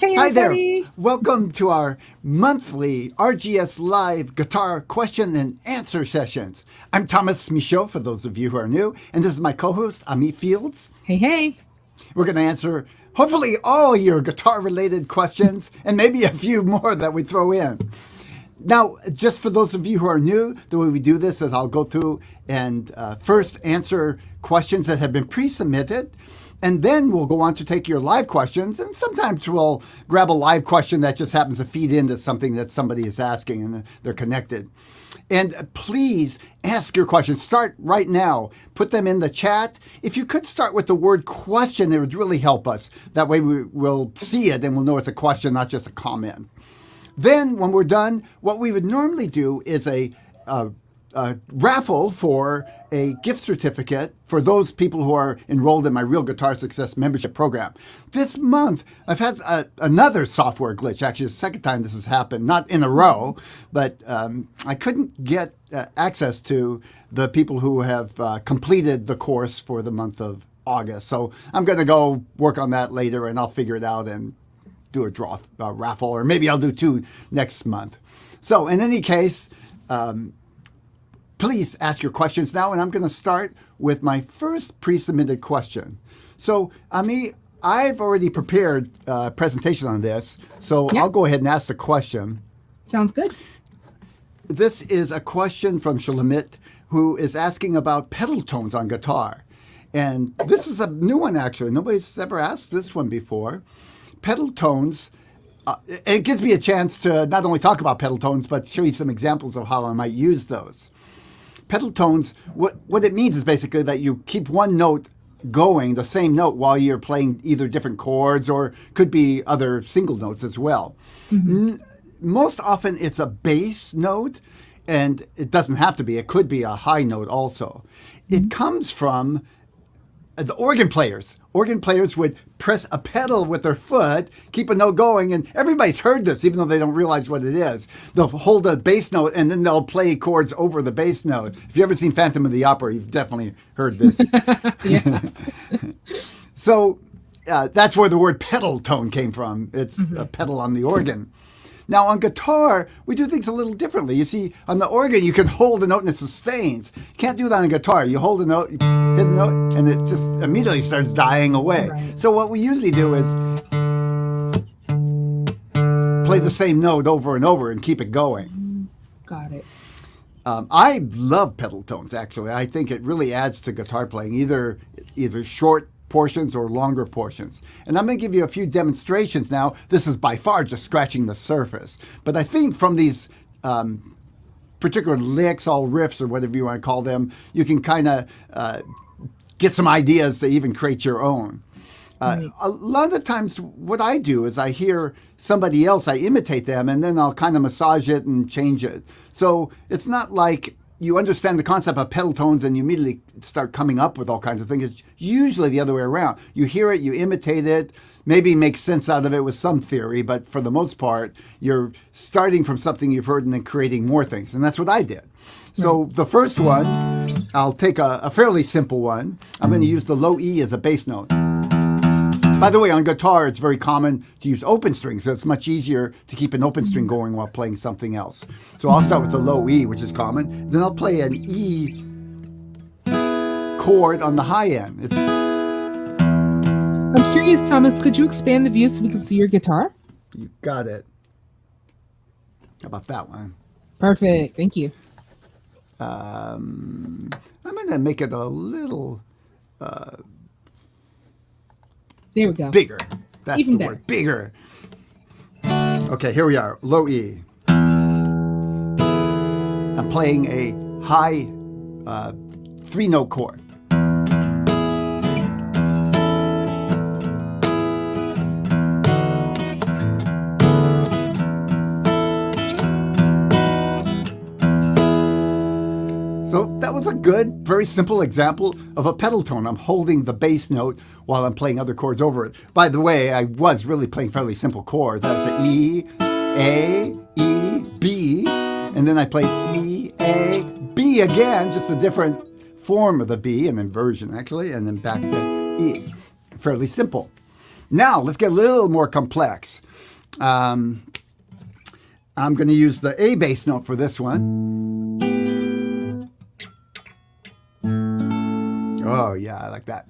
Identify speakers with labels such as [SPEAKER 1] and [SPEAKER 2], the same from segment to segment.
[SPEAKER 1] Hey,
[SPEAKER 2] Hi there.
[SPEAKER 1] everybody.
[SPEAKER 2] Welcome to our monthly RGS Live guitar question and answer sessions. I'm Tomas Michaud, for those of you who are new, and this is my co-host, Ami Fields.
[SPEAKER 1] Hey, hey.
[SPEAKER 2] We're going to answer, hopefully, all your guitar-related questions, and maybe a few more that we throw in. Now, just for those of you who are new, the way we do this is I'll go through and first answer questions that have been pre-submitted, and then we'll go on to take your live questions, and sometimes we'll grab a live question that just happens to feed into something that somebody is asking and they're connected. And please ask your questions. Start right now. Put them in the chat. If you could start with the word question, it would really help us. That way we will see it and we'll know it's a question, not just a comment. Then when we're done, what we would normally do is a raffle for a gift certificate for those people who are enrolled in my Real Guitar Success membership program. This month, I've had another software glitch. Actually, the second time this has happened, not in a row, but I couldn't get access to the people who have completed the course for the month of August. So I'm going to go work on that later, and I'll figure it out and do a raffle, or maybe I'll do two next month. So in any case, please ask your questions now, and I'm going to start with my first pre-submitted question. So, Ami, I've already prepared a presentation on this, so
[SPEAKER 1] Yeah.
[SPEAKER 2] I'll go ahead and ask the question.
[SPEAKER 1] Sounds good.
[SPEAKER 2] This is a question from Shulamit, who is asking about pedal tones on guitar. And this is a new one, actually. Nobody's ever asked this one before. Pedal tones, it gives me a chance to not only talk about pedal tones, but show you some examples of how I might use those. Pedal tones, what it means is basically that you keep one note going, the same note, while you're playing either different chords or could be other single notes as well. Mm-hmm. Most often it's a bass note, and it doesn't have to be. It could be a high note also. Mm-hmm. It comes from the organ players. Organ players would press a pedal with their foot, keep a note going, and everybody's heard this, even though they don't realize what it is. They'll hold a bass note, and then they'll play chords over the bass note. If you've ever seen Phantom of the Opera, you've definitely heard this. So that's where the word pedal tone came from. It's a pedal on the organ. Now, on guitar, we do things a little differently. You see, on the organ, you can hold a note and it sustains. You can't do that on a guitar. You hold a note, you hit a note, and it just immediately starts dying away. Right. So what we usually do is play the same note over and over and keep it going.
[SPEAKER 1] Got it.
[SPEAKER 2] I love pedal tones, actually. I think it really adds to guitar playing, either short portions or longer portions. And I'm going to give you a few demonstrations now. This is by far just scratching the surface. But I think from these particular licks, all riffs, or whatever you want to call them, you can kind of get some ideas to even create your own. Right. A lot of times what I do is I hear somebody else, I imitate them, and then I'll kind of massage it and change it. So it's not like you understand the concept of pedal tones and you immediately start coming up with all kinds of things. It's usually the other way around. You hear it, you imitate it, maybe make sense out of it with some theory, but for the most part, you're starting from something you've heard and then creating more things. And that's what I did. So the first one, I'll take a fairly simple one. I'm going to use the low E as a bass note. By the way, on guitar, it's very common to use open strings, so it's much easier to keep an open string going while playing something else. So I'll start with the low E, which is common. Then I'll play an E chord on the high end.
[SPEAKER 1] I'm curious, Thomas, could you expand the view so we can see your guitar?
[SPEAKER 2] You got it. How about that one?
[SPEAKER 1] Perfect. Thank you.
[SPEAKER 2] I'm going to make it a little
[SPEAKER 1] there we go.
[SPEAKER 2] bigger. That's
[SPEAKER 1] Even
[SPEAKER 2] the
[SPEAKER 1] better.
[SPEAKER 2] word, bigger. Okay, here we are, low E. I'm playing a high three-note chord. So that was a good, very simple example of a pedal tone. I'm holding the bass note while I'm playing other chords over it. By the way, I was really playing fairly simple chords. That was an E, A, E, B, and then I played E, A, B again, just a different form of the B, an inversion actually, and then back to E. Fairly simple. Now, let's get a little more complex. I'm going to use the A bass note for this one. Oh, yeah, I like that.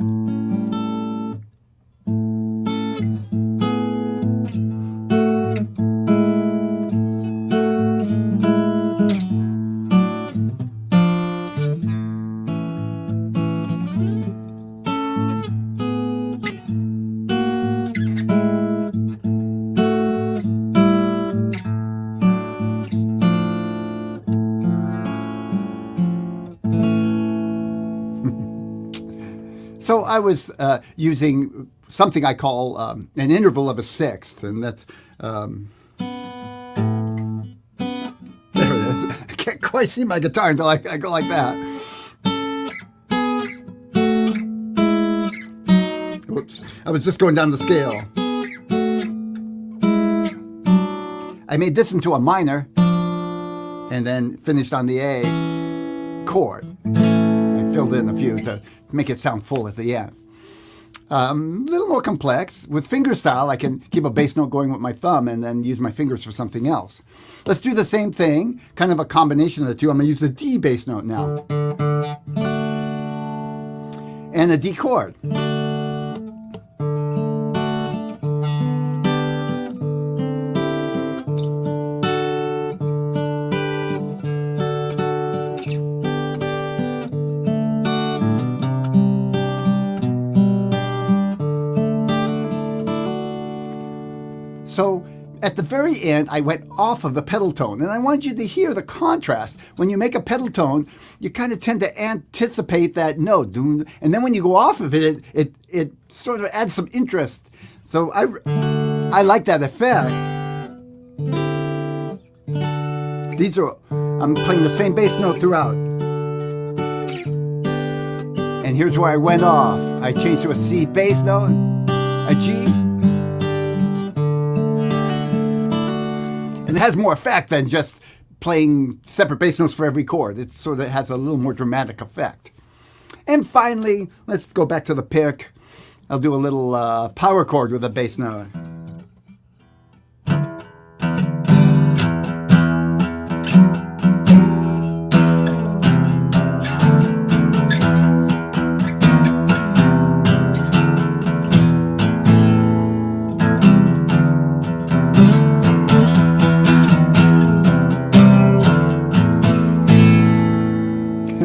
[SPEAKER 2] So I was using something I call an interval of a sixth, and that's there it is. I can't quite see my guitar until I go like that. Whoops! I was just going down the scale. I made this into a minor, and then finished on the A chord. I filled in a few to make it sound full at the end. A little more complex. With fingerstyle, I can keep a bass note going with my thumb and then use my fingers for something else. Let's do the same thing, kind of a combination of the two. I'm going to use the D bass note now. And a D chord. So at the very end, I went off of the pedal tone, and I wanted you to hear the contrast. When you make a pedal tone, you kind of tend to anticipate that note, and then when you go off of it, it sort of adds some interest. So I like that effect. I'm playing the same bass note throughout. And here's where I went off. I changed to a C bass note, a G. And it has more effect than just playing separate bass notes for every chord. It sort of has a little more dramatic effect. And finally, let's go back to the pick. I'll do a little power chord with a bass note.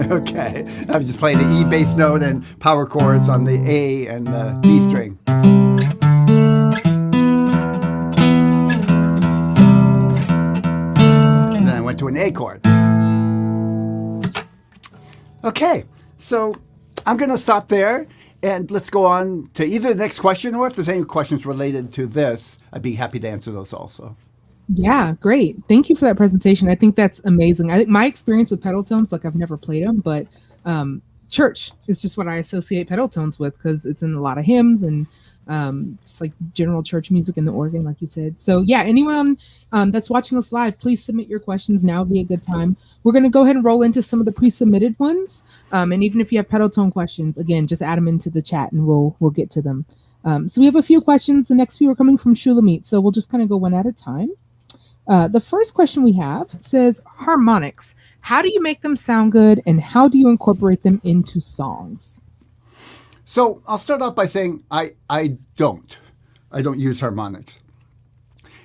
[SPEAKER 2] Okay, I was just playing the E bass note and power chords on the A and the D string. And then I went to an A chord. Okay, so I'm going to stop there and let's go on to either the next question, or if there's any questions related to this, I'd be happy to answer those also.
[SPEAKER 1] Yeah, great. Thank you for that presentation. I think that's amazing. I think my experience with pedal tones, like I've never played them, but church is just what I associate pedal tones with because it's in a lot of hymns and just like general church music and the organ, like you said. So yeah, anyone that's watching us live, please submit your questions. Now would be a good time. We're going to go ahead and roll into some of the pre-submitted ones. And even if you have pedal tone questions, again, just add them into the chat and we'll get to them. So we have a few questions. The next few are coming from Shulamit. So we'll just kind of go one at a time. The first question we have says, harmonics. How do you make them sound good and how do you incorporate them into songs?
[SPEAKER 2] So I'll start off by saying I don't use harmonics.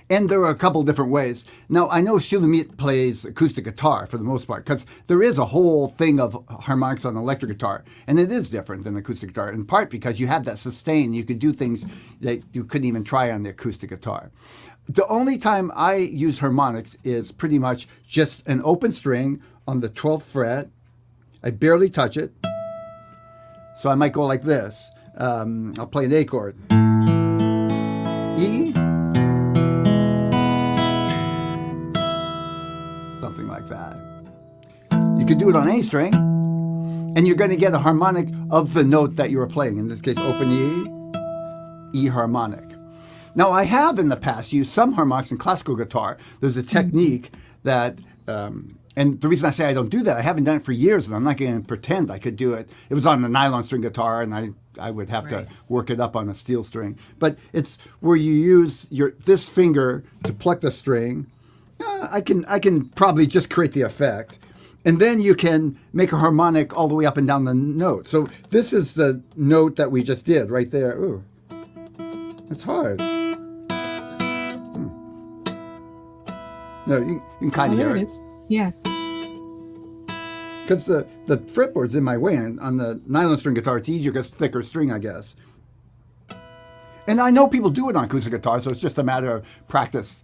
[SPEAKER 2] And there are a couple different ways. Now, I know Shulamit plays acoustic guitar for the most part, because there is a whole thing of harmonics on electric guitar, and it is different than acoustic guitar, in part because you have that sustain. You could do things that you couldn't even try on the acoustic guitar. The only time I use harmonics is pretty much just an open string on the 12th fret. I barely touch it. So I might go like this. I'll play an A chord. E. Something like that. You could do it on A string, and you're going to get a harmonic of the note that you were playing. In this case, open E, E harmonic. Now, I have in the past used some harmonics in classical guitar. There's a technique that And the reason I say I don't do that, I haven't done it for years, and I'm not going to pretend I could do it. It was on a nylon string guitar, and I would have to work it up on a steel string. But it's where you use this finger to pluck the string. I can probably just create the effect. And then you can make a harmonic all the way up and down the note. So this is the note that we just did right there. Ooh, it's hard. No, you can kind of hear it.
[SPEAKER 1] Yeah.
[SPEAKER 2] Because the fretboard's in my way, and on the nylon string guitar, it's easier because it's thicker string, I guess. And I know people do it on acoustic guitar, so it's just a matter of practice.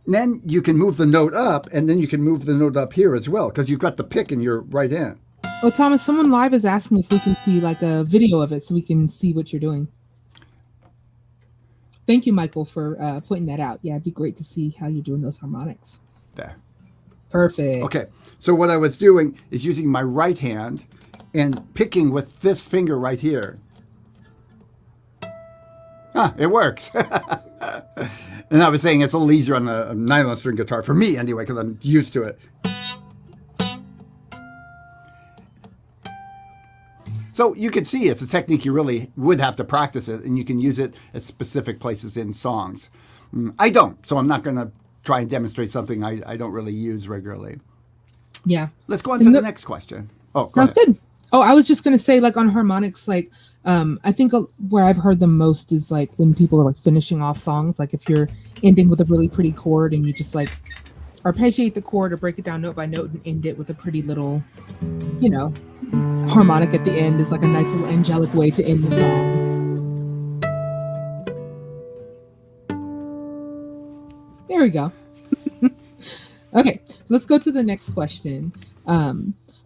[SPEAKER 2] And then you can move the note up, and then you can move the note up here as well, because you've got the pick in your right hand.
[SPEAKER 1] Oh, Thomas, someone live is asking if we can see like a video of it so we can see what you're doing. Thank you, Michael, for pointing that out. Yeah, it'd be great to see how you're doing those harmonics.
[SPEAKER 2] There.
[SPEAKER 1] Perfect.
[SPEAKER 2] Okay, so what I was doing is using my right hand and picking with this finger right here. It works. And I was saying it's a little easier on a nylon string guitar, for me anyway, because I'm used to it. So you can see it's a technique you really would have to practice it, and you can use it at specific places in songs. I don't, so I'm not going to try and demonstrate something I don't really use regularly.
[SPEAKER 1] Yeah.
[SPEAKER 2] Let's go on to the next question. Oh,
[SPEAKER 1] sounds good. Oh, I was just going to say, like, on harmonics, like, I think where I've heard them most is like when people are like finishing off songs, like if you're ending with a really pretty chord and you just like arpeggiate the chord or break it down note by note and end it with a pretty little, you know, harmonic at the end is like a nice little angelic way to end the song. There we go. Okay, let's go to the next question.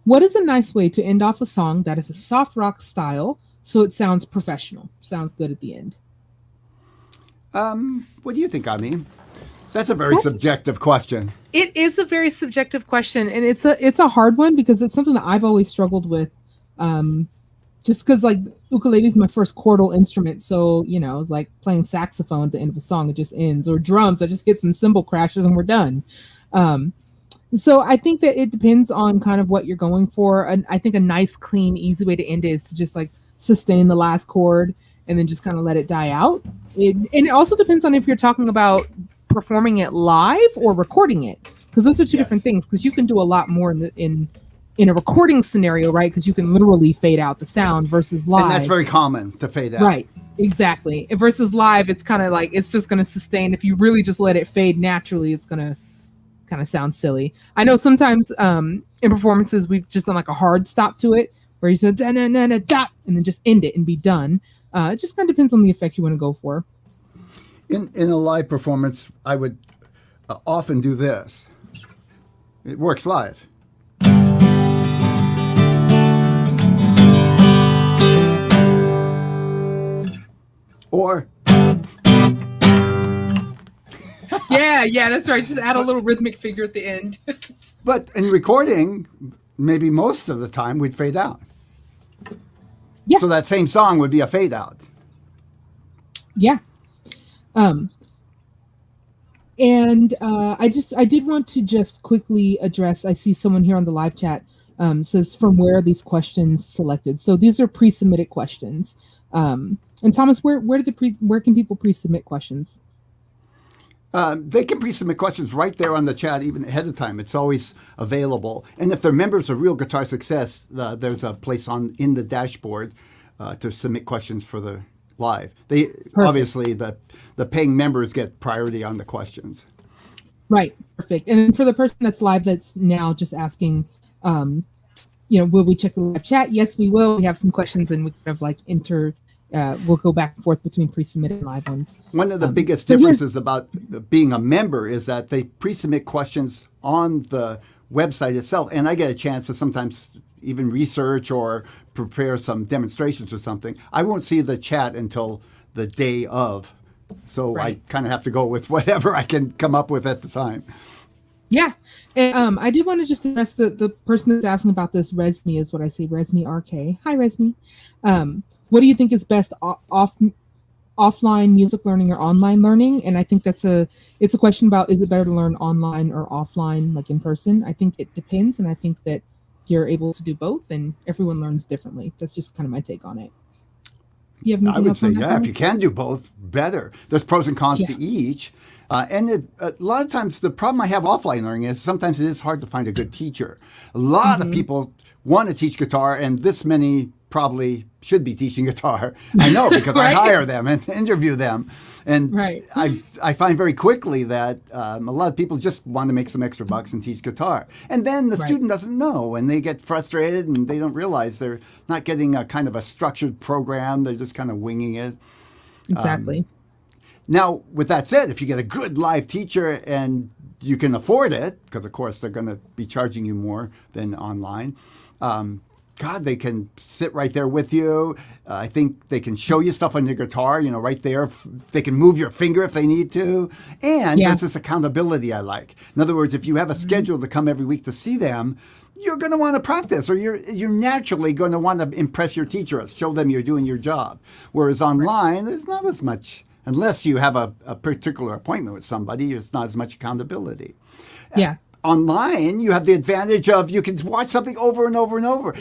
[SPEAKER 1] What is a nice way to end off a song that is a soft rock style so it sounds professional, sounds good at the end?
[SPEAKER 2] What do you think, Ami? That's a very subjective question.
[SPEAKER 1] It is a very subjective question, and it's a hard one because it's something that I've always struggled with. Just because like ukulele is my first chordal instrument, so you know it's like playing saxophone at the end of a song, it just ends, or drums, I just hit some cymbal crashes and we're done. So I think that it depends on kind of what you're going for. And I think a nice, clean, easy way to end it is to just like sustain the last chord and then just kind of let it die out. And it also depends on if you're talking about performing it live or recording it, because those are two different things. Because you can do a lot more in a recording scenario, right? Because you can literally fade out the sound versus live.
[SPEAKER 2] And that's very common to fade out.
[SPEAKER 1] Right. Exactly. Versus live, it's kind of like it's just going to sustain. If you really just let it fade naturally, it's going to kind of sound silly. I know sometimes in performances we've just done like a hard stop to it where you said da na na na dot and then just end it and be done. It just kind of depends on the effect you want to go for.
[SPEAKER 2] In a live performance, I would often do this. It works live. Or
[SPEAKER 1] yeah, that's right. Just add a little rhythmic figure at the end.
[SPEAKER 2] But in recording, maybe most of the time we'd fade out.
[SPEAKER 1] Yeah.
[SPEAKER 2] So that same song would be a fade out.
[SPEAKER 1] Yeah. And I did want to just quickly address, I see someone here on the live chat says, from where are these questions selected? So these are pre-submitted questions. And Thomas, where can people pre-submit questions?
[SPEAKER 2] They can pre-submit questions right there on the chat, even ahead of time. It's always available. And if they're members of Real Guitar Success, there's a place in the dashboard to submit questions for the live. Obviously the paying members get priority on the questions.
[SPEAKER 1] Right, perfect. And then for the person that's live, that's now just asking, will we check the live chat? Yes, we will. We have some questions, and we kind of like we'll go back and forth between pre-submitted and live ones.
[SPEAKER 2] One of the biggest differences about being a member is that they pre-submit questions on the website itself, and I get a chance to sometimes even research or prepare some demonstrations or something. I won't see the chat until the day of, so right. I kind of have to go with whatever I can come up with at the time.
[SPEAKER 1] Yeah, and I did want to just address the person that's asking about this. Resmi is what I say. Resmi RK. Hi, Resmi. What do you think is best off offline music learning or online learning. And I think it's a question about, is it better to learn online or offline, like in person? I think it depends. And I think that you're able to do both, and everyone learns differently. That's just kind of my take on it. Do you have anything
[SPEAKER 2] I would
[SPEAKER 1] else
[SPEAKER 2] say,
[SPEAKER 1] on that,
[SPEAKER 2] yeah, if
[SPEAKER 1] Thomas?
[SPEAKER 2] you can do both, better. There's pros and cons to each. A lot of times, the problem I have offline learning is sometimes it is hard to find a good teacher. A lot of people want to teach guitar, and this many probably should be teaching guitar. I know, because I
[SPEAKER 1] Right.
[SPEAKER 2] hire them and interview them. And
[SPEAKER 1] Right.
[SPEAKER 2] I find very quickly that a lot of people just want to make some extra bucks and teach guitar. And then the
[SPEAKER 1] Right.
[SPEAKER 2] student doesn't know, and they get frustrated, and they don't realize they're not getting a kind of a structured program. They're just kind of winging it.
[SPEAKER 1] Exactly.
[SPEAKER 2] Now, with that said, if you get a good live teacher and you can afford it, because of course they're going to be charging you more than online, God, they can sit right there with you. I think they can show you stuff on your guitar, right there. They can move your finger if they need to. And there's this accountability I like. In other words, if you have a schedule to come every week to see them, you're going to want to practice, or you're naturally going to want to impress your teacher, show them you're doing your job. Whereas online, there's not as much. Unless you have a particular appointment with somebody, there's not as much accountability.
[SPEAKER 1] Yeah.
[SPEAKER 2] Online, you have the advantage of you can watch something over and over and over.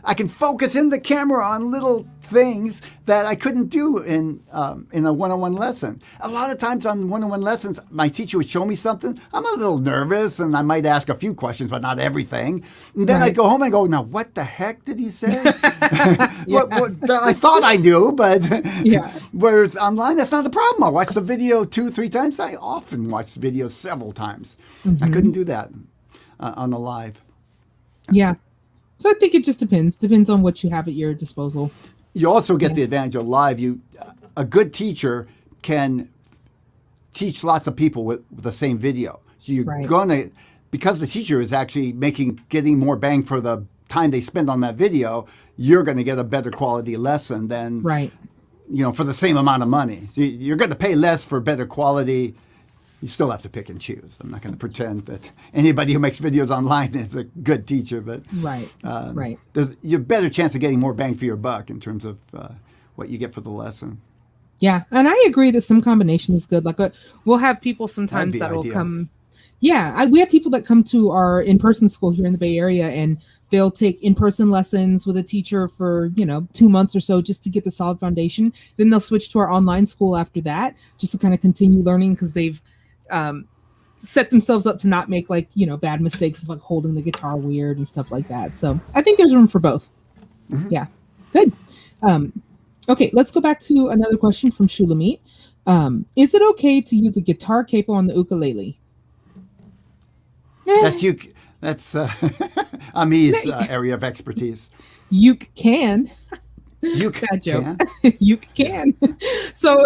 [SPEAKER 2] I can focus in the camera on little things that I couldn't do in a one-on-one lesson. A lot of times on one-on-one lessons, my teacher would show me something. I'm a little nervous, and I might ask a few questions, but not everything. And then I'd go home and go, now what the heck did he say? what I thought I knew, but whereas online, that's not the problem. I watch the video 2-3 times. I often watch the video several times. I couldn't do that on the live.
[SPEAKER 1] Yeah. So I think it just depends on what you have at your disposal.
[SPEAKER 2] You also get the advantage of live. A good teacher can teach lots of people with the same video. So you're going to, because the teacher is actually getting more bang for the time they spend on that video, you're going to get a better quality lesson than, for the same amount of money. So you're going to pay less for better quality. You still have to pick and choose. I'm not going to pretend that anybody who makes videos online is a good teacher, but there's a better chance of getting more bang for your buck in terms of what you get for the lesson.
[SPEAKER 1] Yeah, and I agree that some combination is good. Like we'll have people sometimes that will come. Yeah, we have people that come to our in-person school here in the Bay Area, and they'll take in-person lessons with a teacher for 2 months or so just to get the solid foundation. Then they'll switch to our online school after that, just to kind of continue learning, because they've set themselves up to not make bad mistakes, like holding the guitar weird and stuff like that. So I think there's room for both. Yeah, good. Okay, let's go back to another question from Shulamit. Is it okay to use a guitar capo on the ukulele?
[SPEAKER 2] That's Ami's area of expertise.
[SPEAKER 1] You can.
[SPEAKER 2] You
[SPEAKER 1] Bad joke.
[SPEAKER 2] can.
[SPEAKER 1] You can. So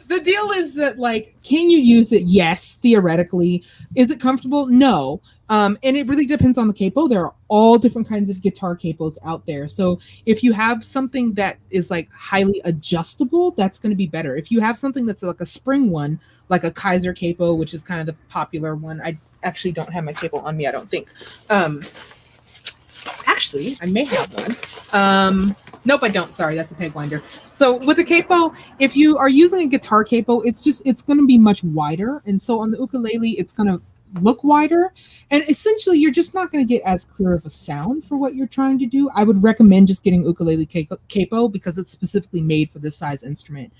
[SPEAKER 1] the deal is that, can you use it? Yes, theoretically. Is it comfortable? No. And it really depends on the capo. There are all different kinds of guitar capos out there. So if you have something that is highly adjustable, that's going to be better. If you have something that's like a spring one, like a Kaiser capo, which is kind of the popular one. I actually don't have my capo on me, I don't think. Actually, I may have one. Nope, I don't. Sorry, that's a peg winder. So with a capo, if you are using a guitar capo, it's going to be much wider. And so on the ukulele, it's going to look wider. And essentially, you're just not going to get as clear of a sound for what you're trying to do. I would recommend just getting ukulele capo because it's specifically made for this size instrument.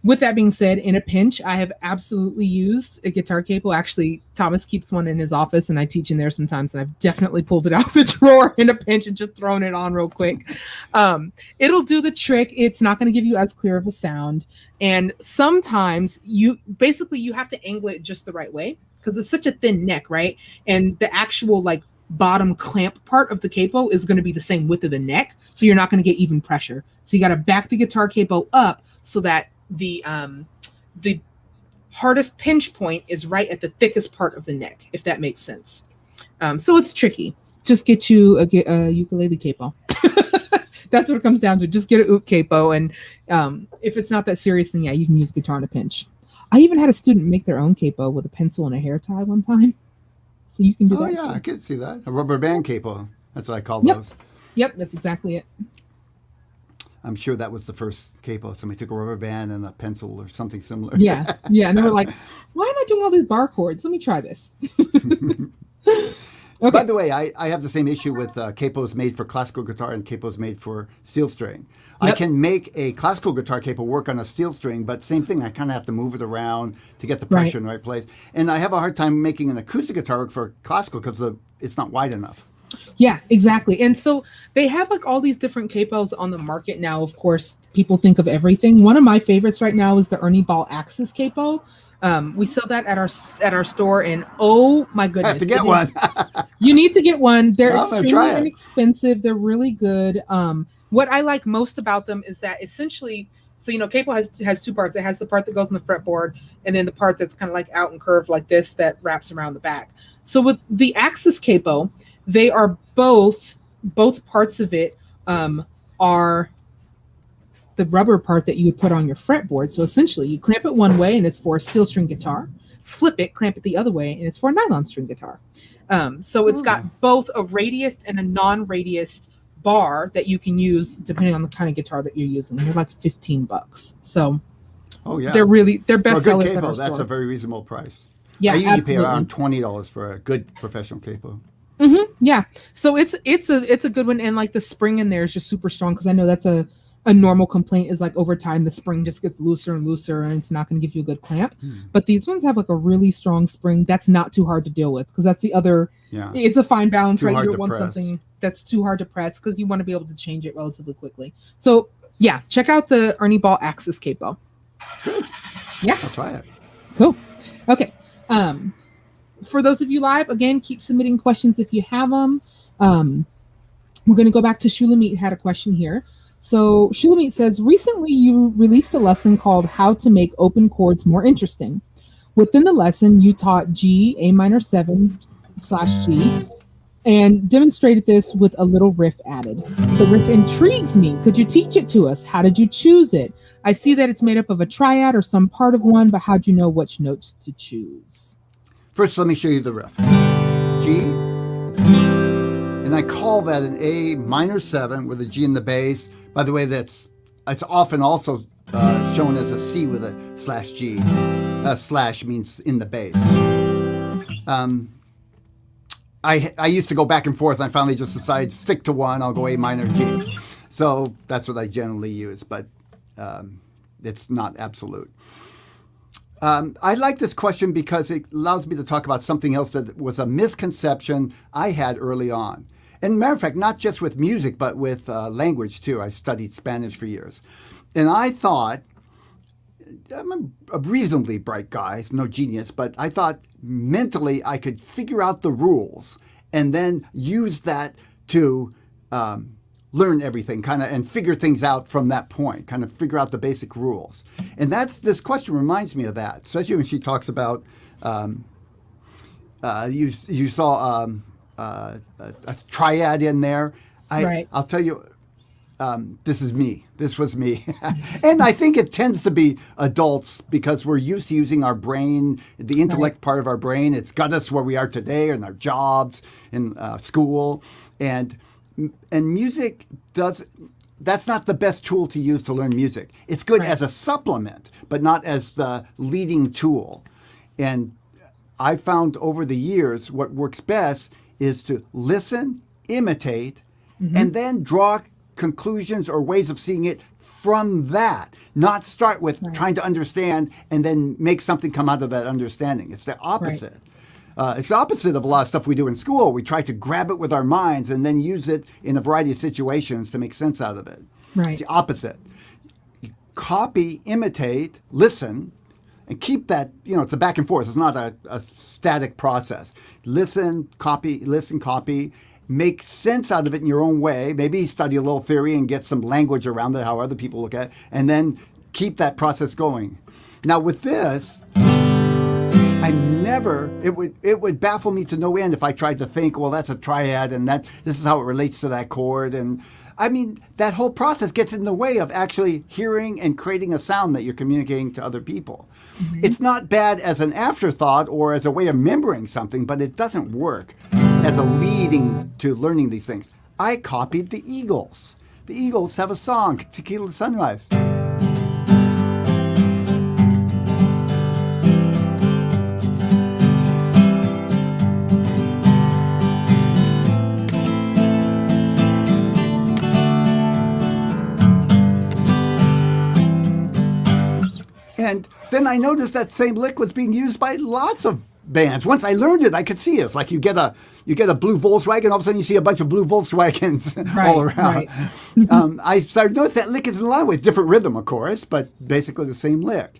[SPEAKER 1] With that being said, in a pinch, I have absolutely used a guitar capo. Actually, Thomas keeps one in his office, and I teach in there sometimes, and I've definitely pulled it out of the drawer in a pinch and just thrown it on real quick. It'll do the trick. It's not going to give you as clear of a sound. And sometimes you have to angle it just the right way because it's such a thin neck, right? And the actual bottom clamp part of the capo is going to be the same width of the neck, so you're not going to get even pressure. So you got to back the guitar capo up so that the hardest pinch point is right at the thickest part of the neck, if that makes sense. So it's tricky. Just get you a ukulele capo. That's what it comes down to. Just get a uk capo, and if it's not that serious, then you can use guitar in a pinch. I even had a student make their own capo with a pencil and a hair tie one time. So you can do that. Oh yeah, too.
[SPEAKER 2] I could see that. A rubber band capo. That's what I call those.
[SPEAKER 1] Yep, that's exactly it.
[SPEAKER 2] I'm sure that was the first capo. Somebody took a rubber band and a pencil or something similar.
[SPEAKER 1] Yeah. And they were like, why am I doing all these bar chords? Let me try this. Okay.
[SPEAKER 2] By the way, I have the same issue with capos made for classical guitar and capos made for steel string. I can make a classical guitar capo work on a steel string, but same thing, I kind of have to move it around to get the pressure in the right place. And I have a hard time making an acoustic guitar work for classical because it's not wide enough.
[SPEAKER 1] Yeah, exactly. And so they have like all these different capos on the market now. Of course, people think of everything. One of my favorites right now is the Ernie Ball Axis capo. We sell that at our store, and oh my goodness,
[SPEAKER 2] I have to get one.
[SPEAKER 1] You need to get one. They're
[SPEAKER 2] I'm gonna try
[SPEAKER 1] extremely
[SPEAKER 2] it.
[SPEAKER 1] inexpensive. They're really good. What I like most about them is that essentially, so capo has two parts. It has the part that goes on the fretboard, and then the part that's kind of like out and curved like this that wraps around the back. So with the Axis capo, they are both parts of it are the rubber part that you would put on your fretboard. So essentially you clamp it one way and it's for a steel string guitar, flip it, clamp it the other way, and it's for a nylon string guitar. So it's got both a radius and a non-radius bar that you can use depending on the kind of guitar that you're using. They're like $15. So they're best sellers at our store.
[SPEAKER 2] That's a very reasonable price.
[SPEAKER 1] Yeah,
[SPEAKER 2] I usually
[SPEAKER 1] absolutely.
[SPEAKER 2] pay around $20 for a good professional capo.
[SPEAKER 1] Yeah. So it's a good one, and like the spring in there is just super strong, because I know that's a normal complaint is like over time the spring just gets looser and looser and it's not going to give you a good clamp. But these ones have like a really strong spring that's not too hard to deal with, because that's the other. It's a fine balance, right? You don't want something that's too hard to press, because you want to be able to change it relatively quickly. So yeah, check out the Ernie Ball Axis capo.
[SPEAKER 2] Good.
[SPEAKER 1] Yeah,
[SPEAKER 2] I'll try it.
[SPEAKER 1] Cool. Okay. For those of you live, again, keep submitting questions if you have them. We're going to go back to Shulamit had a question here. So Shulamit says, recently you released a lesson called How to Make Open Chords More Interesting. Within the lesson, you taught G, A minor 7/G, and demonstrated this with a little riff added. The riff intrigues me. Could you teach it to us? How did you choose it? I see that it's made up of a triad or some part of one, but how'd you know which notes to choose?
[SPEAKER 2] First, let me show you the riff. G, and I call that an A minor 7 with a G in the bass. By the way, it's often also shown as a C with a /G. Slash means in the bass. I used to go back and forth, and I finally just decided stick to one. I'll go A minor G. So that's what I generally use, but it's not absolute. I like this question because it allows me to talk about something else that was a misconception I had early on. And matter of fact, not just with music, but with language too. I studied Spanish for years. And I thought, I'm a reasonably bright guy, no genius, but I thought mentally I could figure out the rules and then use that to learn everything and figure things out from that point, kind of figure out the basic rules. And this question reminds me of that, especially when she talks about, you saw a triad in there. I'll tell you, this is me. This was me. And I think it tends to be adults because we're used to using our brain, the intellect part of our brain. It's got us where we are today in our jobs, in school. And music that's not the best tool to use to learn music. It's good as a supplement, but not as the leading tool. And I found over the years what works best is to listen, imitate, and then draw conclusions or ways of seeing it from that. Not start with trying to understand and then make something come out of that understanding. It's the opposite. It's the opposite of a lot of stuff we do in school. We try to grab it with our minds and then use it in a variety of situations to make sense out of it. It's the opposite. You copy, imitate, listen, and keep that, it's a back and forth. It's not a static process. Listen, copy, make sense out of it in your own way. Maybe study a little theory and get some language around it, how other people look at it, and then keep that process going. Now with this, it would baffle me to no end if I tried to think, well, that's a triad and this is how it relates to that chord. And I mean, that whole process gets in the way of actually hearing and creating a sound that you're communicating to other people. It's not bad as an afterthought or as a way of remembering something, but it doesn't work as a leading to learning these things. I copied the Eagles. the Eagles have a song, Tequila Sunrise. And then I noticed that same lick was being used by lots of bands. Once I learned it, I could see it. It's like you get a blue Volkswagen, all of a sudden you see a bunch of blue Volkswagens all around. Right. I started to notice that lick is in a lot of ways different rhythm, of course, but basically the same lick.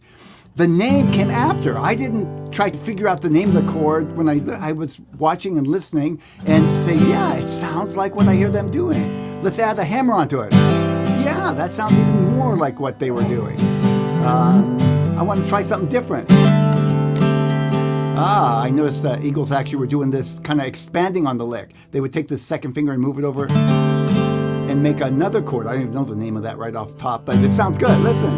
[SPEAKER 2] The name came after. I didn't try to figure out the name of the chord when I was watching and listening and say, yeah, it sounds like what I hear them doing. Let's add a hammer onto it. Yeah, that sounds even more like what they were doing. I want to try something different. I noticed the Eagles actually were doing this kind of expanding on the lick. They would take the second finger and move it over and make another chord. I don't even know the name of that right off the top, but it sounds good. Listen.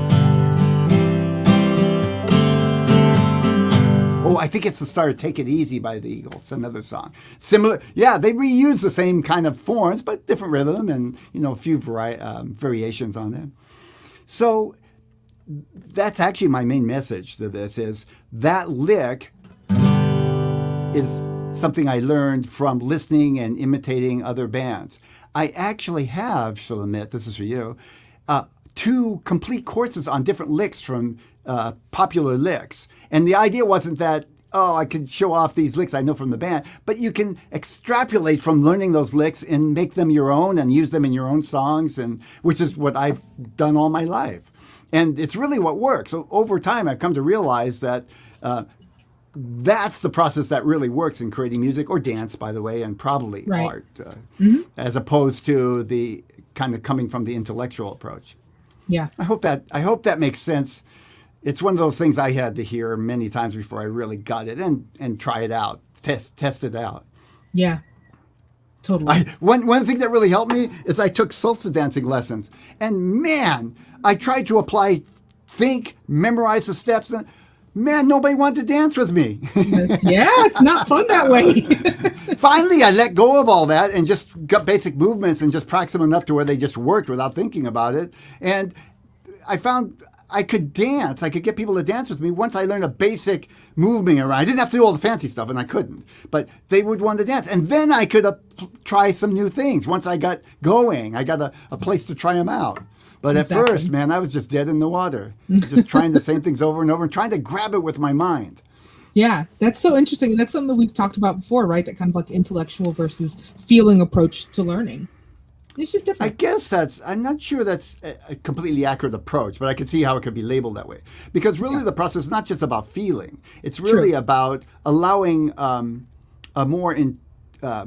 [SPEAKER 2] Oh, I think it's the start of Take It Easy by the Eagles, another song. Similar, yeah, they reuse the same kind of forms, but different rhythm and, a few variations on them. So that's actually my main message to this is that lick is something I learned from listening and imitating other bands. I actually have, she'll admit, this is for you, 2 complete courses on different licks from popular licks. And the idea wasn't that, I could show off these licks I know from the band, but you can extrapolate from learning those licks and make them your own and use them in your own songs, and which is what I've done all my life. And it's really what works. So over time, I've come to realize that that's the process that really works in creating music or dance, by the way, and probably art, as opposed to the kind of coming from the intellectual approach.
[SPEAKER 1] Yeah.
[SPEAKER 2] I hope that makes sense. It's one of those things I had to hear many times before I really got it and try it out, test it out.
[SPEAKER 1] Yeah. Totally.
[SPEAKER 2] One thing that really helped me is I took salsa dancing lessons. And man, I tried to apply, memorize the steps. And man, nobody wanted to dance with me.
[SPEAKER 1] Yeah, it's not fun that way.
[SPEAKER 2] Finally, I let go of all that and just got basic movements and just practiced them enough to where they just worked without thinking about it. And I found I could dance. I could get people to dance with me once I learned a basic movement around. I didn't have to do all the fancy stuff, and I couldn't. But they would want to dance. And then I could try some new things. Once I got going, I got a place to try them out. But at first, man, I was just dead in the water, just trying the same things over and over and trying to grab it with my mind.
[SPEAKER 1] Yeah, that's so interesting. And that's something that we've talked about before, right? That kind of like intellectual versus feeling approach to learning. It's just different.
[SPEAKER 2] I guess I'm not sure that's a completely accurate approach, but I can see how it could be labeled that way. Because really the process is not just about feeling. It's really about allowing a more, I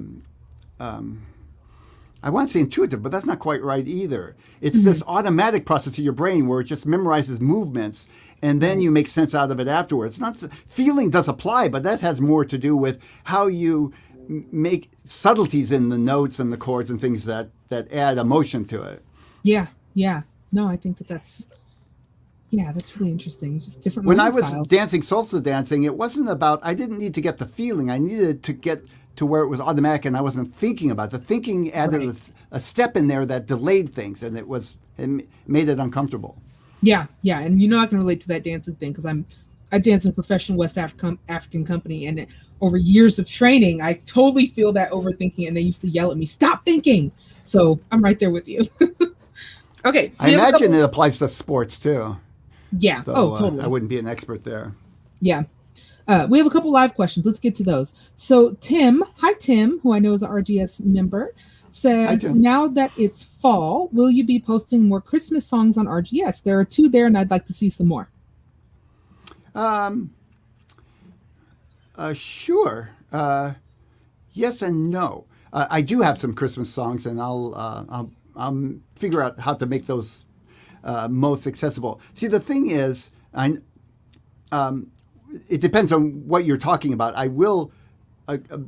[SPEAKER 2] want to say intuitive, but that's not quite right either. It's this automatic process of your brain where it just memorizes movements and then you make sense out of it afterwards. Feeling does apply, but that has more to do with how you make subtleties in the notes and the chords and things that add emotion to it.
[SPEAKER 1] Yeah. No, I think that's really interesting. It's just different.
[SPEAKER 2] When I was
[SPEAKER 1] styles.
[SPEAKER 2] dancing salsa dancing, it wasn't about, I didn't need to get the feeling. I needed to get to where it was automatic and I wasn't thinking about it. The thinking added a step in there that delayed things and it made it uncomfortable.
[SPEAKER 1] Yeah. And I can relate to that dancing thing because I dance in a professional West African company, and over years of training, I totally feel that overthinking, and they used to yell at me, "Stop thinking!" So I'm right there with you. Okay. So
[SPEAKER 2] I imagine it applies to sports too.
[SPEAKER 1] Yeah.
[SPEAKER 2] Though,
[SPEAKER 1] totally.
[SPEAKER 2] I wouldn't be an expert there.
[SPEAKER 1] Yeah. We have a couple live questions. Let's get to those. So Tim, who I know is an RGS member, says, now that it's fall, will you be posting more Christmas songs on RGS? There are 2 there, and I'd like to see some more.
[SPEAKER 2] Sure. Yes and no. I do have some Christmas songs, and I'll figure out how to make those most accessible. See, the thing is, it depends on what you're talking about. I will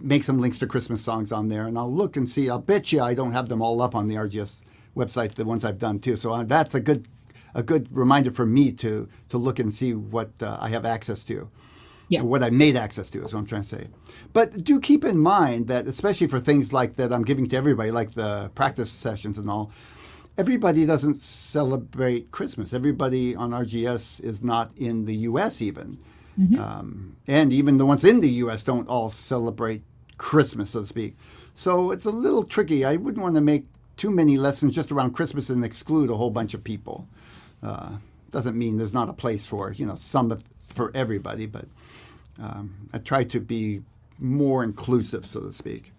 [SPEAKER 2] make some links to Christmas songs on there, and I'll look and see. I'll bet you I don't have them all up on the RGS website, the ones I've done too. So that's a good reminder for me to look and see what I have access to. Yeah. Or what I made access to is what I'm trying to say. But do keep in mind that, especially for things like that I'm giving to everybody, like the practice sessions and all, everybody doesn't celebrate Christmas. Everybody on RGS is not in the U.S. even. And even the ones in the U.S. don't all celebrate Christmas, so to speak. So it's a little tricky. I wouldn't want to make too many lessons just around Christmas and exclude a whole bunch of people. Doesn't mean there's not a place for, some for everybody, but I try to be more inclusive, so to speak.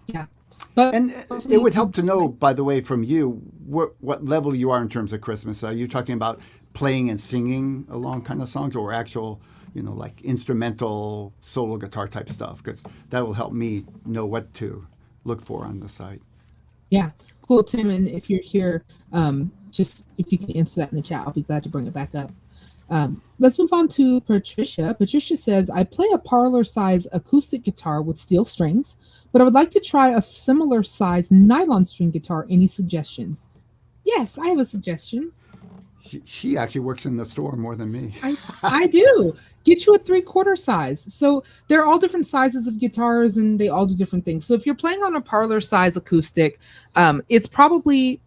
[SPEAKER 1] Yeah. But
[SPEAKER 2] And it would help to know, by the way, from you, what level you are in terms of Christmas. Are you talking about playing and singing along kind of songs, or actual, like instrumental solo guitar type stuff? Because that will help me know what to look for on the site.
[SPEAKER 1] Yeah, cool, Tim. And if you're here, just if you can answer that in the chat, I'll be glad to bring it back up. Let's move on to Patricia. Patricia says, I play a parlor size acoustic guitar with steel strings, but I would like to try a similar size nylon string guitar. Any suggestions? Yes, I have a suggestion.
[SPEAKER 2] She actually works in the store more than me.
[SPEAKER 1] I do. Get you a 3/4 size. So they're all different sizes of guitars and they all do different things. So if you're playing on a parlor size acoustic, it's probably,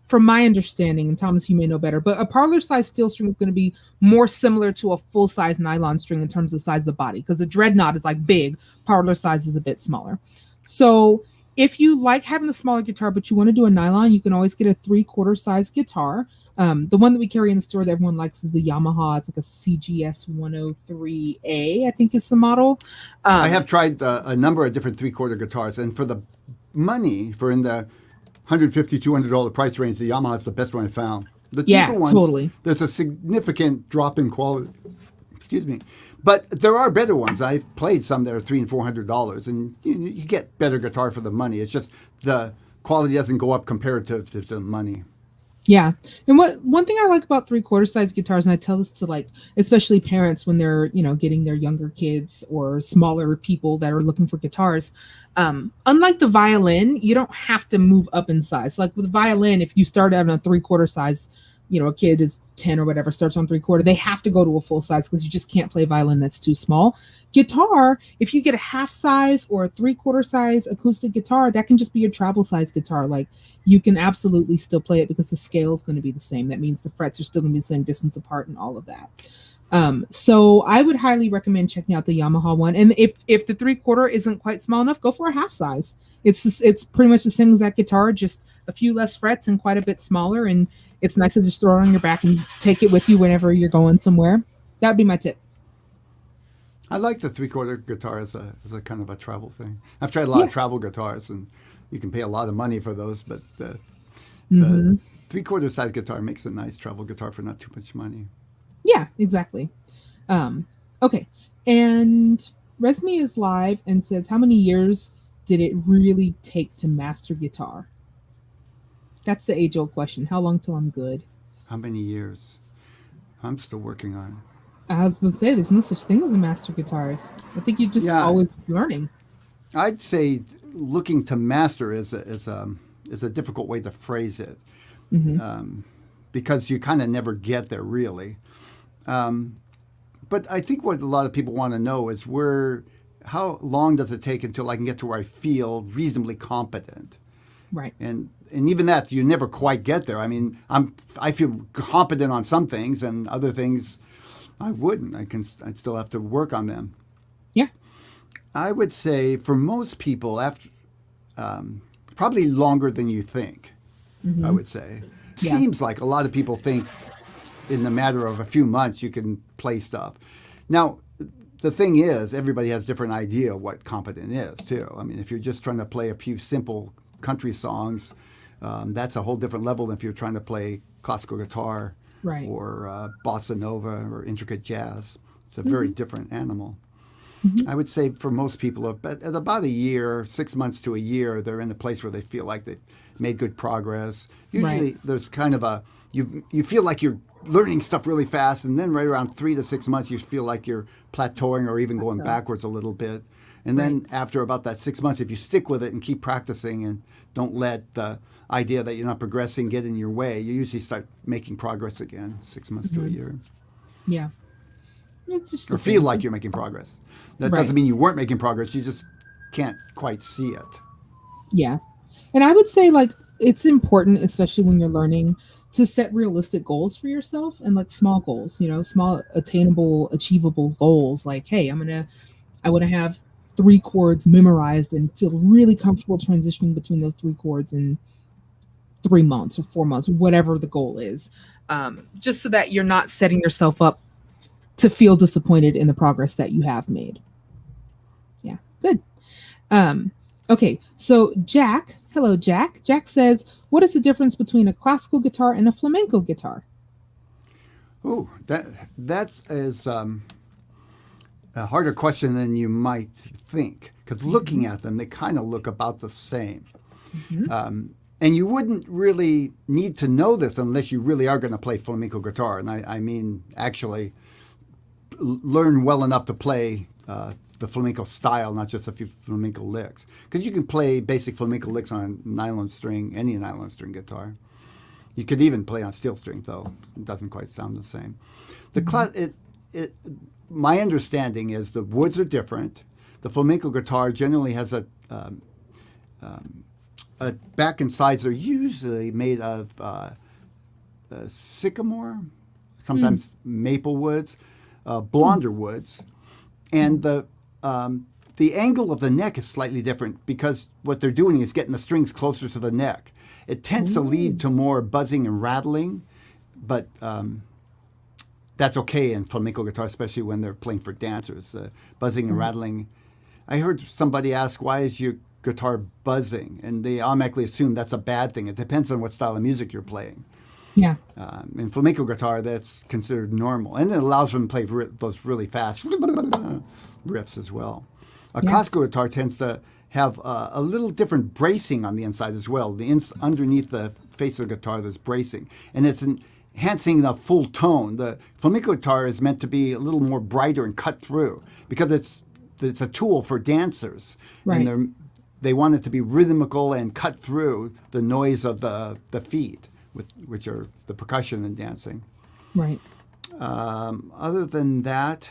[SPEAKER 1] from my understanding, and Thomas, you may know better, but a parlor size steel string is going to be more similar to a full size nylon string in terms of the size of the body, because the dreadnought is like big, parlor size is a bit smaller. So if you like having the smaller guitar, but you want to do a nylon, you can always get a 3/4 size guitar. The one that we carry in the store that everyone likes is the Yamaha. It's like a CGS 103A, I think is the model.
[SPEAKER 2] I have tried a number of different 3/4 guitars, and for the money, for in the $150, $200 price range, the Yamaha is the best one I found. The cheaper ones,
[SPEAKER 1] totally.
[SPEAKER 2] There's a significant drop in quality. Excuse me. But there are better ones. I've played some that are $300 and $400, and you get better guitar for the money. It's just the quality doesn't go up comparative to the money.
[SPEAKER 1] Yeah. And one thing I like about 3/4 size guitars, and I tell this to like, especially parents when they're, getting their younger kids or smaller people that are looking for guitars, unlike the violin, you don't have to move up in size. Like with violin, if you start out on a 3/4 size, a kid is 10 or whatever, starts on 3/4, they have to go to a full size because you just can't play violin that's too small. Guitar, if you get a half size or a 3/4 size acoustic guitar, that can just be your travel size guitar. Like you can absolutely still play it because the scale is going to be the same. That means the frets are still going to be the same distance apart and all of that. So I would highly recommend checking out the Yamaha one. And if the 3/4 isn't quite small enough, go for a half size. It's pretty much the same as that guitar, just a few less frets and quite a bit smaller. And it's nice to just throw it on your back and take it with you whenever you're going somewhere. That'd be my tip.
[SPEAKER 2] I like the 3/4 guitar as a kind of a travel thing. I've tried a lot of travel guitars, and you can pay a lot of money for those, but the 3/4 size guitar makes a nice travel guitar for not too much money.
[SPEAKER 1] Yeah, exactly. Okay. And Resme is live and says, how many years did it really take to master guitar? That's the age-old question. How long till I'm good?
[SPEAKER 2] How many years? I'm still working on it.
[SPEAKER 1] I was going to say, there's no such thing as a master guitarist. I think you're just always learning.
[SPEAKER 2] I'd say looking to master is a difficult way to phrase it, because you kind of never get there really. But I think what a lot of people want to know is how long does it take until I can get to where I feel reasonably competent?
[SPEAKER 1] Right.
[SPEAKER 2] And even that, you never quite get there. I mean, I feel competent on some things, and other things I wouldn't. I'd still have to work on them.
[SPEAKER 1] Yeah.
[SPEAKER 2] I would say for most people, after probably longer than you think. I would say. Seems like a lot of people think in the matter of a few months you can play stuff. Now, the thing is, everybody has a different idea of what competent is too. I mean, if you're just trying to play a few simple country songs, that's a whole different level than if you're trying to play classical guitar, or bossa nova or intricate jazz. It's a very different animal. I would say for most people, at about a year, 6 months to a year, they're in a place where they feel like they've made good progress. Usually there's kind of you feel like you're learning stuff really fast, and then right around 3 to 6 months, you feel like you're plateauing or even going backwards a little bit. And then after about that 6 months, if you stick with it and keep practicing and don't let the idea that you're not progressing get in your way, you usually start making progress again, 6 months to a year.
[SPEAKER 1] Yeah. It's just
[SPEAKER 2] or feel like you're making progress. That doesn't mean you weren't making progress. You just can't quite see it.
[SPEAKER 1] Yeah. And I would say, like, it's important, especially when you're learning, to set realistic goals for yourself and like small goals, small attainable, achievable goals. Like, hey, I want to have three chords memorized and feel really comfortable transitioning between those three chords in 3 months or 4 months, whatever the goal is. Just so that you're not setting yourself up to feel disappointed in the progress that you have made. Yeah, good. Okay, so Jack, hello, Jack. Jack says, what is the difference between a classical guitar and a flamenco guitar?
[SPEAKER 2] Oh, that's as a harder question than you might think, because looking at them, they kind of look about the same. And you wouldn't really need to know this unless you really are going to play flamenco guitar. And I mean, actually learn well enough to play the flamenco style, not just a few flamenco licks. Because you can play basic flamenco licks on nylon string, any nylon string guitar. You could even play on steel string, though. It doesn't quite sound the same. My understanding is the woods are different. The flamenco guitar generally has a back and sides are usually made of sycamore, sometimes maple woods, blonder woods, and the angle of the neck is slightly different because what they're doing is getting the strings closer to the neck. It tends to lead to more buzzing and rattling, but that's okay in flamenco guitar, especially when they're playing for dancers. Buzzing and rattling. I heard somebody ask, why is your guitar buzzing? And they automatically assume that's a bad thing. It depends on what style of music you're playing.
[SPEAKER 1] Yeah.
[SPEAKER 2] In flamenco guitar, that's considered normal. And it allows them to play those really fast riffs as well. A classical guitar tends to have a little different bracing on the inside as well. Underneath the face of the guitar, there's bracing. And it's enhancing the full tone. The flamenco guitar is meant to be a little more brighter and cut through because it's a tool for dancers.
[SPEAKER 1] Right.
[SPEAKER 2] And they want it to be rhythmical and cut through the noise of the feet, which are the percussion in dancing.
[SPEAKER 1] Right.
[SPEAKER 2] Other than that,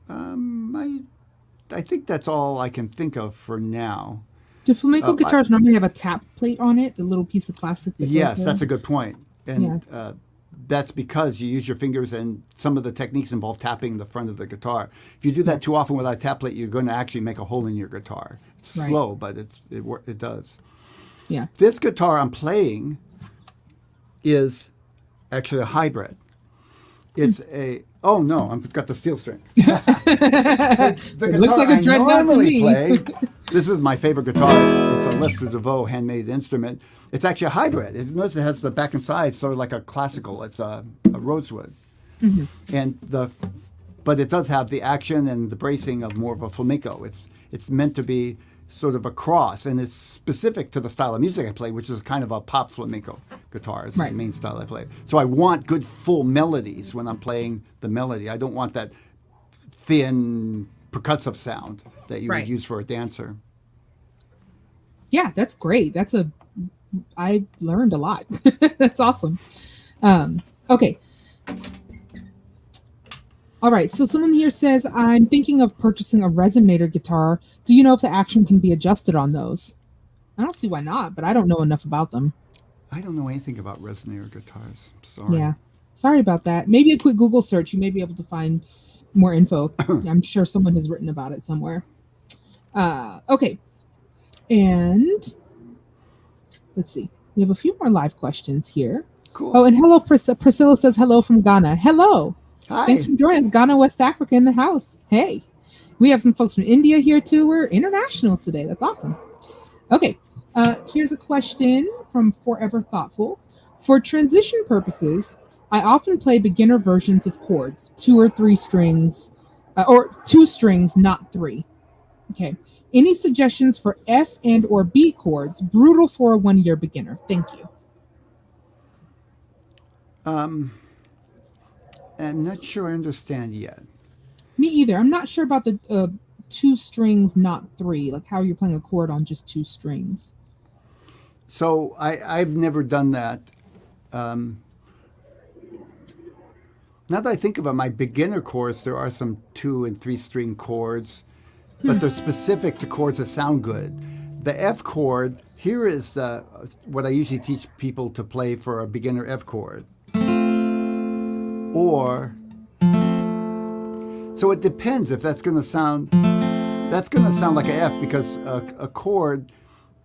[SPEAKER 2] I think that's all I can think of for now.
[SPEAKER 1] Do flamenco guitars normally have a tap plate on it, the little piece of plastic?
[SPEAKER 2] Yes, that's a good point. And that's because you use your fingers, and some of the techniques involve tapping the front of the guitar. If you do that too often without a tap plate, you're going to actually make a hole in your guitar. It's slow, but it does.
[SPEAKER 1] Yeah.
[SPEAKER 2] This guitar I'm playing is actually a hybrid. It's oh no, I've got the steel string. the
[SPEAKER 1] it looks like a dreadnought to me.
[SPEAKER 2] This is my favorite guitar. It's a Lester DeVoe handmade instrument. It's actually a hybrid. Notice it has the back and sides sort of like a classical. It's a rosewood, but it does have the action and the bracing of more of a flamenco. It's meant to be sort of a cross, and it's specific to the style of music I play, which is kind of a pop flamenco guitar. It's the main style I play. So I want good full melodies when I'm playing the melody. I don't want that thin percussive sound that you would use for a dancer.
[SPEAKER 1] Yeah, that's great. I learned a lot. That's awesome. Okay. All right, so someone here says, I'm thinking of purchasing a resonator guitar. Do you know if the action can be adjusted on those? I don't see why not, but I don't know enough about them.
[SPEAKER 2] I don't know anything about resonator guitars. Sorry.
[SPEAKER 1] Yeah, sorry about that. Maybe a quick Google search, you may be able to find more info. I'm sure someone has written about it somewhere. Okay, and let's see. We have a few more live questions here.
[SPEAKER 2] Cool.
[SPEAKER 1] Oh, and hello, Priscilla says hello from Ghana. Hello.
[SPEAKER 2] Hi.
[SPEAKER 1] Thanks for joining us. Ghana, West Africa in the house. Hey. We have some folks from India here too. We're international today. That's awesome. Okay. Here's a question from Forever Thoughtful. For transition purposes, I often play beginner versions of chords, 2 or 3 strings, or 2 strings, not 3. Okay. Any suggestions for F and or B chords? Brutal for a 1-year beginner. Thank you.
[SPEAKER 2] I'm not sure I understand yet.
[SPEAKER 1] Me either. I'm not sure about the 2 strings, not 3. Like how you're playing a chord on just 2 strings.
[SPEAKER 2] So I've never done that. Now that I think about my beginner chords, there are some 2 and 3 string chords, but they're specific to chords that sound good. the F chord, here is what I usually teach people to play for a beginner F chord. Or, so it depends if that's going to sound like an F, because a chord,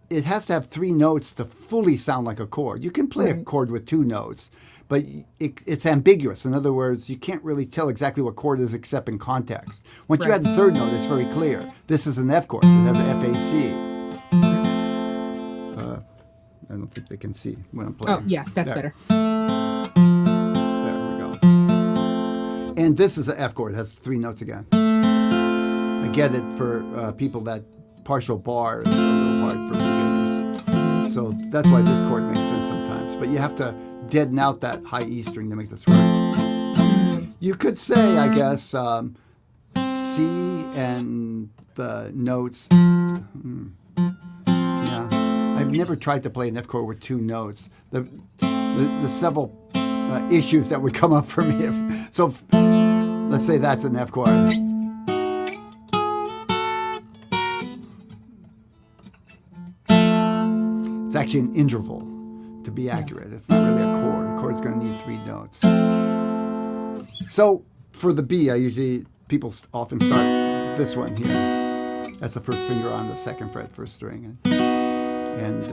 [SPEAKER 2] it has to have 3 notes to fully sound like a chord. You can play a chord with 2 notes, but it's ambiguous. In other words, you can't really tell exactly what chord it is except in context. Once you add the 3rd note, it's very clear. This is an F chord. It has an FAC. I don't think they can see when I'm playing.
[SPEAKER 1] Oh, yeah, that's better.
[SPEAKER 2] There we go. And this is an F chord. It has 3 notes again. I get it for people that partial bar is a little hard for beginners. So that's why this chord makes sense sometimes. But you have to deaden out that high E string to make this work. You could say, I guess, C and the notes. Yeah, I've never tried to play an F chord with 2 notes. The several issues that would come up for me. Let's say that's an F chord. It's actually an interval, to be accurate. It's not really a chord. A chord's going to need 3 notes. So for the B, people often start this one here. That's the first finger on the 2nd fret, 1st string, and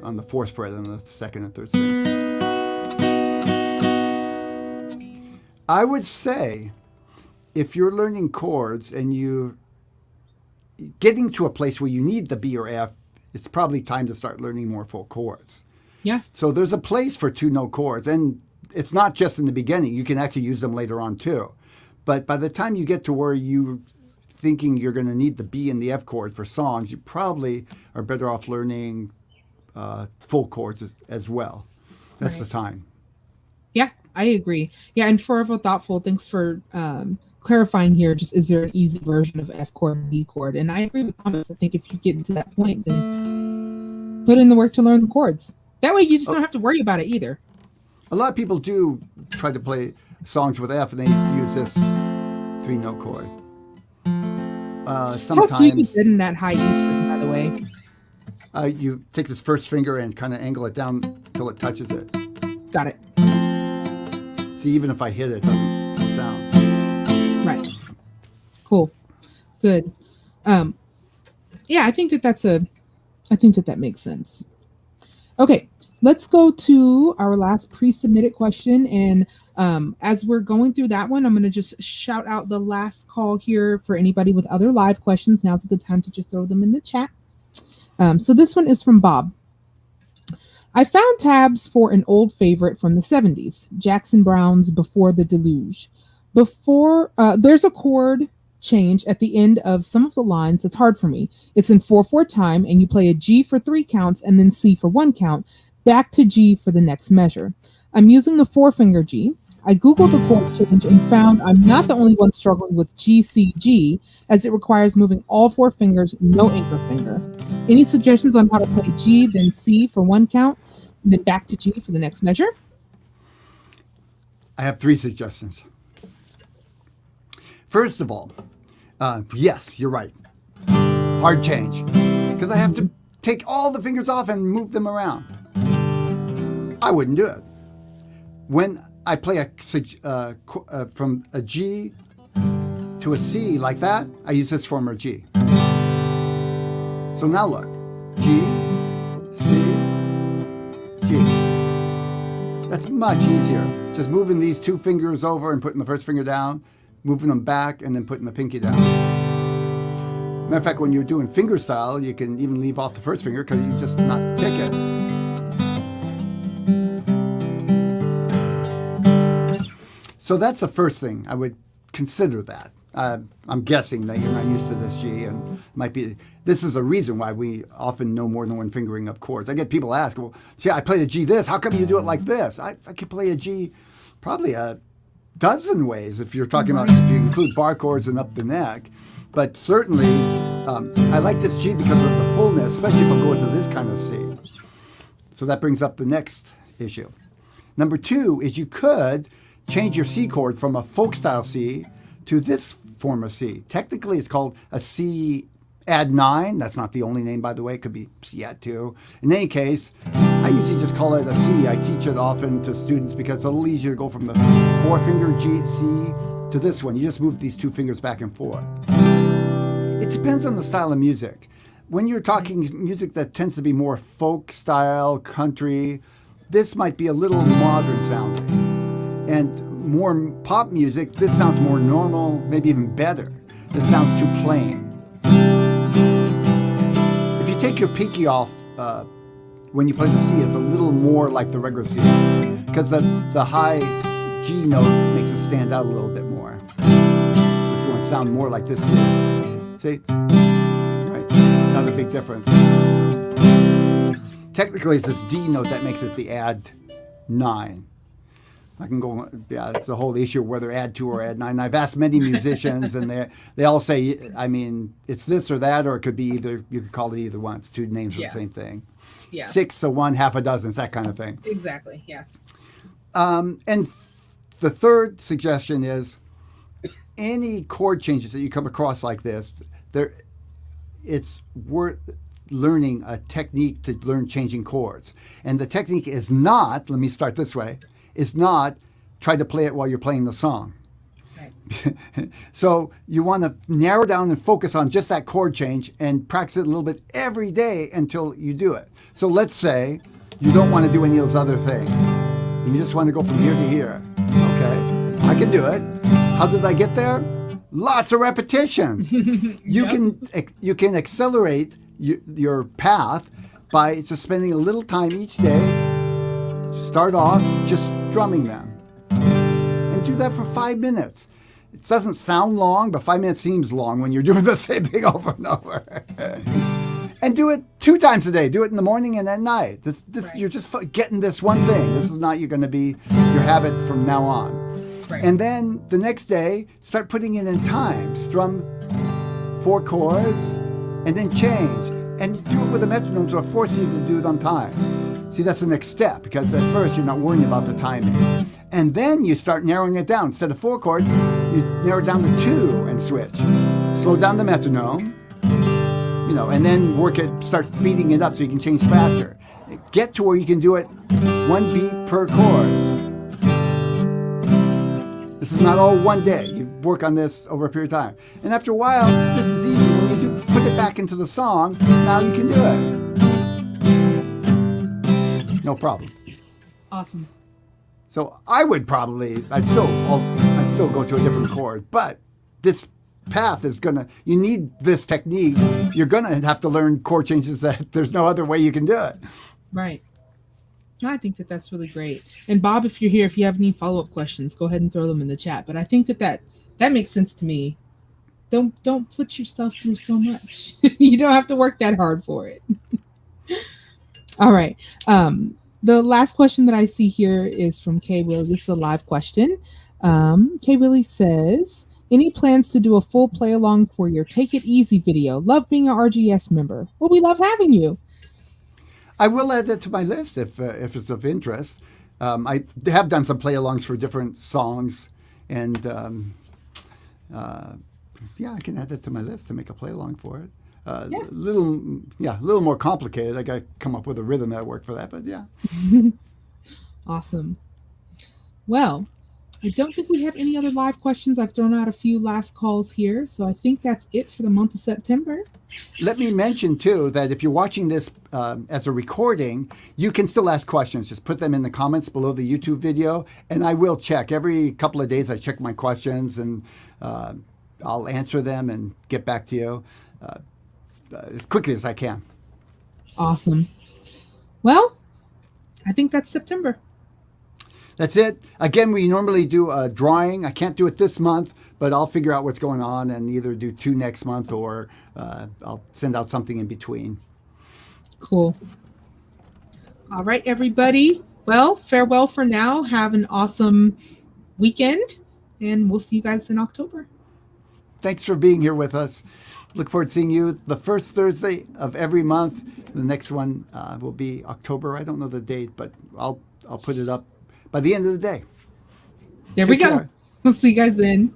[SPEAKER 2] on the 4th fret on the 2nd and 3rd strings. I would say, if you're learning chords and you're getting to a place where you need the B or F, it's probably time to start learning more full chords.
[SPEAKER 1] Yeah.
[SPEAKER 2] So there's a place for 2-note chords, and it's not just in the beginning. You can actually use them later on too. But by the time you get to where you're thinking you're going to need the B and the F chord for songs, you probably are better off learning full chords as well. That's the time. Yeah,
[SPEAKER 1] I agree. Yeah, and Forever Thoughtful, thanks for clarifying here. Just, is there an easy version of F chord, B chord? And I agree with Thomas. I think if you get to that point, then put in the work to learn the chords. That way you just don't have to worry about it either.
[SPEAKER 2] A lot of people do try to play songs with F, and they use this 3-note chord. Sometimes.
[SPEAKER 1] How do you get in that high E string, by the way?
[SPEAKER 2] You take this first finger and kind of angle it down until it touches it.
[SPEAKER 1] Got it.
[SPEAKER 2] See, even if I hit it, it doesn't sound.
[SPEAKER 1] Right. Cool. Good. Yeah, I think that makes sense. Okay, let's go to our last pre-submitted question. And as we're going through that one, I'm going to just shout out the last call here for anybody with other live questions. Now's a good time to just throw them in the chat. So this one is from Bob. I found tabs for an old favorite from the 70s, Jackson Browne's Before the Deluge. There's a chord change at the end of some of the lines that's hard for me. It's in 4/4 time, and you play a G for 3 counts and then C for 1 count, back to G for the next measure. I'm using the 4-finger G. I Googled the chord change and found I'm not the only one struggling with GCG, as it requires moving all 4 fingers, no anchor finger. Any suggestions on how to play G, then C for 1 count, and then back to G for the next measure?
[SPEAKER 2] I have 3 suggestions. First of all, yes, you're right. Hard change. Because I have to take all the fingers off and move them around. I wouldn't do it. When I play from a G to a C like that, I use this form of G. So now look. G, C, G. That's much easier. Just moving these 2 fingers over and putting the first finger down, moving them back, and then putting the pinky down. Matter of fact, when you're doing finger style, you can even leave off the first finger because you just not pick it. So that's the first thing. I would consider that. I'm guessing that you're not used to this G, and might be. This is a reason why we often know more than one fingering of chords. I get people ask, well, see, I play the G this. How come you do it like this? I could play a G probably a dozen ways if you're talking about, if you include bar chords and up the neck. But certainly, I like this G because of the fullness, especially if I'm going to this kind of C. So that brings up the next issue. Number 2 is you could change your C chord from a folk style C to this form of C. Technically, it's called a C add 9. That's not the only name, by the way. It could be C add 2. In any case, I usually just call it a C. I teach it often to students because it's a little easier to go from the 4-finger G, C to this one. You just move these 2 fingers back and forth. It depends on the style of music. When you're talking music that tends to be more folk style, country, this might be a little modern sounding. And more pop music, this sounds more normal, maybe even better. This sounds too plain. If you take your pinky off when you play the C, it's a little more like the regular C, because the high G note makes it stand out a little bit more. If you want to sound more like this C. See? Right. Not a big difference. Technically, it's this D note that makes it the add 9. I can go, yeah, it's a whole issue whether add 2 or add 9. I've asked many musicians, and they all say, I mean, it's this or that, or it could be either, you could call it either one. It's 2 names for the same thing.
[SPEAKER 1] Yeah.
[SPEAKER 2] 6, so 1, half a dozen, it's that kind of thing.
[SPEAKER 1] Exactly, yeah.
[SPEAKER 2] And the third suggestion is any chord changes that you come across like this, it's worth learning a technique to learn changing chords. And the technique is not, let me start this way, is not try to play it while you're playing the song. Right. So you want to narrow down and focus on just that chord change and practice it a little bit every day until you do it. So let's say you don't want to do any of those other things. You just want to go from here to here. Okay, I can do it. How did I get there? Lots of repetitions. You can accelerate your path by just spending a little time each day. Start off just strumming them. And do that for 5 minutes. It doesn't sound long, but 5 minutes seems long when you're doing the same thing over and over. And do it 2 times a day. Do it in the morning and at night. Right. You're just getting this one thing. This is not going to be your habit from now on. Right. And then the next day, start putting it in time. Strum 4 chords and then change. And do it with a metronome so it forces you to do it on time. See, that's the next step, because at first you're not worrying about the timing. And then you start narrowing it down. Instead of 4 chords, you narrow it down to 2 and switch. Slow down the metronome, and then start speeding it up so you can change faster. Get to where you can do it 1 beat per chord. This is not all one day. You work on this over a period of time. And after a while, this is easy. When you do put it back into the song, now you can do it. No problem.
[SPEAKER 1] Awesome.
[SPEAKER 2] So I'd still go to a different chord, but this path is you need this technique. You're gonna have to learn chord changes that there's no other way you can do it.
[SPEAKER 1] Right. I think that's really great. And Bob, if you're here, if you have any follow-up questions, go ahead and throw them in the chat. But I think that makes sense to me. Don't put yourself through so much. You don't have to work that hard for it. All right. The last question that I see here is from Kay Willie. This is a live question. Kay Willie says, any plans to do a full play along for your Take It Easy video? Love being an RGS member. Well, we love having you.
[SPEAKER 2] I will add that to my list if it's of interest. I have done some play-alongs for different songs, and I can add that to my list to make a play-along for it. A little more complicated. I got to come up with a rhythm that'll work for that, but yeah.
[SPEAKER 1] Awesome. Well, I don't think we have any other live questions. I've thrown out a few last calls here, so I think that's it for the month of September.
[SPEAKER 2] Let me mention, too, that if you're watching this as a recording, you can still ask questions. Just put them in the comments below the YouTube video, and I will check. Every couple of days, I check my questions, and I'll answer them and get back to you as quickly as I can.
[SPEAKER 1] Awesome. Well, I think that's September.
[SPEAKER 2] That's it. Again, we normally do a drawing. I can't do it this month, but I'll figure out what's going on and either do 2 next month or I'll send out something in between.
[SPEAKER 1] Cool. All right, everybody. Well, farewell for now. Have an awesome weekend, and we'll see you guys in October.
[SPEAKER 2] Thanks for being here with us. Look forward to seeing you the first Thursday of every month. The next one will be October. I don't know the date, but I'll put it up by the end of the day.
[SPEAKER 1] There we go. We'll see you guys then.